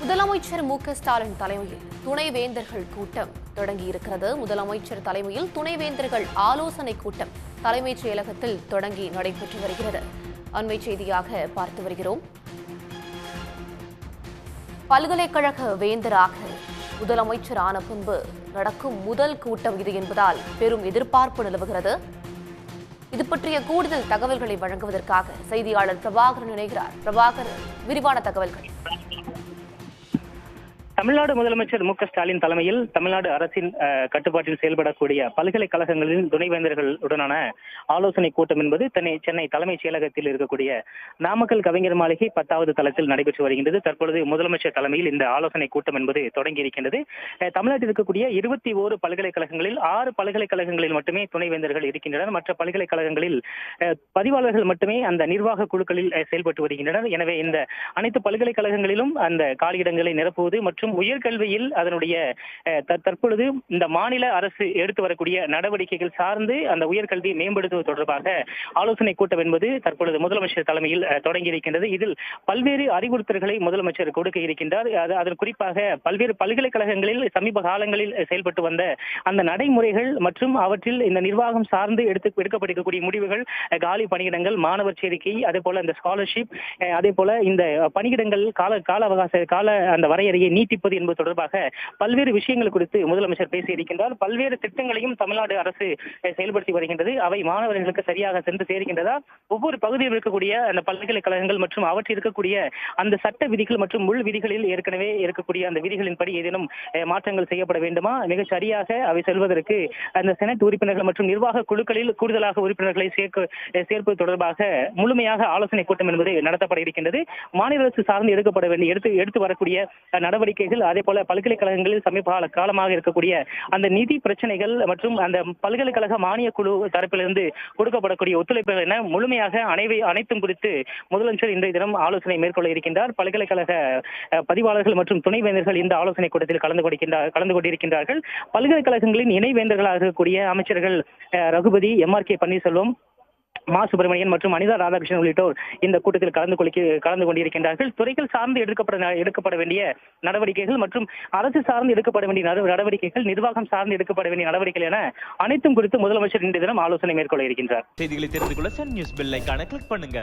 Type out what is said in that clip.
முதலமைச்சர் ஸ்டாலின் தலைமையில் துணைவேந்தர்கள் கூட்டம் தொடங்கியிருக்கிறது. முதலமைச்சர் தலைமையில் துணைவேந்தர்கள் ஆலோசனை கூட்டம் தலைமைச் செயலகத்தில் தொடங்கி நடைபெற்று வருகிறது. அண்மை செய்தியாக பார்த்து வருகிறோம். பல்கலைக்கழக வேந்தராக முதலமைச்சர் ஆன பின்பு நடக்கும் முதல் கூட்டம் இது என்பதால் பெரும் எதிர்பார்ப்பு நிலவுகிறது. இது பற்றிய கூடுதல் தகவல்களை வழங்குவதற்காக செய்தியாளர் பிரபாகரன் இணைகிறார். பிரபாகர், விரிவான தகவல்கள். தமிழ்நாடு முதலமைச்சர் ஸ்டாலின் தலைமையில் தமிழ்நாடு அரசின் கட்டுப்பாட்டில் செயல்படக்கூடிய பல்கலைக்கழகங்களின் துணைவேந்தர்களுடனான ஆலோசனை கூட்டம் என்பது சென்னை தலைமைச் செயலகத்தில் இருக்கக்கூடிய நாமக்கல் கவிஞர் மாளிகை 10வது தளத்தில் நடைபெற்று வருகின்றது. தற்பொழுது முதலமைச்சர் தலைமையில் இந்த ஆலோசனை கூட்டம் என்பது தொடங்கி இருக்கின்றது. தமிழ்நாட்டில் இருக்கக்கூடிய 21 பல்கலைக்கழகங்களில் 6 பல்கலைக்கழகங்களில் மட்டுமே துணைவேந்தர்கள் இருக்கின்றனர். மற்ற பல்கலைக்கழகங்களில் பதிவாளர்கள் மட்டுமே அந்த நிர்வாக குழுக்களில் செயல்பட்டு வருகின்றனர். எனவே இந்த அனைத்து பல்கலைக்கழகங்களிலும் அந்த காலியிடங்களை நிரப்புவது மற்றும் உயர்கல்வியில் அதனுடைய தற்பொழுது இந்த மாநில அரசு எடுத்து வரக்கூடிய நடவடிக்கைகள் சார்ந்து அந்த உயர்கல்வியை மேம்படுத்துவது தொடர்பாக ஆலோசனை கூட்டம் என்பது தற்பொழுது முதலமைச்சர் தலைமையில் தொடங்கி இருக்கின்றது. இதில் பல்வேறு அறிவுறுத்தல்களை முதலமைச்சர் கொடுக்க இருக்கின்றார். அதன் குறிப்பாக பல்வேறு பல்கலைக்கழகங்களில் சமீப காலங்களில் செயல்பட்டு வந்த அந்த நடைமுறைகள் மற்றும் அவற்றில் இந்த நிர்வாகம் சார்ந்து எடுக்கப்பட்டிருக்கக்கூடிய முடிவுகள், காலி பணியிடங்கள், மாணவர் சேர்க்கை, அதே போல இந்த ஸ்காலர்ஷிப், அதே போல இந்த பணியிடங்கள் கால அவகாச அந்த வரையறையை நீட்டிப்பது என்பது தொடர்பாக பல்வேறு விஷயங்கள் குறித்து முதலமைச்சர் பேசியிருக்கின்றார். பல்வேறு திட்டங்களையும் தமிழ்நாடு அரசு செயல்படுத்தி வருகின்றது. அவை மாணவர்களுக்கு சரியாக சென்று சேர்கின்றதா, ஒவ்வொரு பகுதியில் இருக்கக்கூடிய அந்த பல்கலைக்கழகங்கள் மற்றும் அவற்றில் இருக்கக்கூடிய அந்த சட்ட விதிகள் மற்றும் உள் விதிகளில் ஏற்கனவே இருக்கக்கூடிய அந்த விதிகளின்படி ஏதேனும் மாற்றங்கள் செய்யப்பட வேண்டுமா, மிகச் சரியாக அவை செல்வதற்கு அந்த செனட் உறுப்பினர்கள் மற்றும் நிர்வாக குழுக்களில் கூடுதலாக உறுப்பினர்களை சேர்ப்பது தொடர்பாக முழுமையாக ஆலோசனை கூட்டம் என்பது நடத்தப்பட இருக்கின்றது. மாநில அரசு சார்ந்து எடுக்கப்பட வேண்டிய எடுத்து வரக்கூடிய நடவடிக்கைகள், அதே போல பல்கலைக்கழகங்களில் சமீப காலமாக இருக்கக்கூடிய அந்த நிதி பிரச்சனைகள் மற்றும் அந்த பல்கலைக்கழக மானிய குழு தரப்பிலிருந்து கொடுக்கப்படக்கூடிய ஒத்துழைப்புகள் என முழுமையாக அனைத்தும் குறித்து முதலமைச்சர் இன்றைய தினம் ஆலோசனை மேற்கொள்ள இருக்கின்றார். பல்கலைக்கழக பதிவாளர்கள் மற்றும் துணைவேந்தர்கள் இந்த ஆலோசனை கூட்டத்தில் கலந்து கொண்டிருக்கின்றார்கள். பல்கலைக்கழகங்களின் இணைவேந்தர்களாக இருக்கக்கூடிய அமைச்சர்கள் ரகுபதி, MRK பன்னீர்செல்வம், மா. சுப்பிரமணியன் மற்றும் அனிதா ராதாகிருஷ்ணன் உள்ளிட்டோர் இந்த கூட்டத்தில் கலந்து கொண்டிருக்கின்றார்கள். துறைகள் சார்ந்து எடுக்கப்பட வேண்டிய நடவடிக்கைகள் மற்றும் அரசு சார்ந்து எடுக்கப்பட வேண்டிய நடவடிக்கைகள், நிர்வாகம் சார்ந்து எடுக்கப்பட வேண்டிய நடவடிக்கைகள் என அனைத்தும் குறித்து முதலமைச்சர் இன்றைய தினம் ஆலோசனை மேற்கொள்ள இருக்கின்றார். செய்திகளை தெரிந்து கொள்ள சன் நியூஸ் பெல் ஐகானை கிளிக் பண்ணுங்க.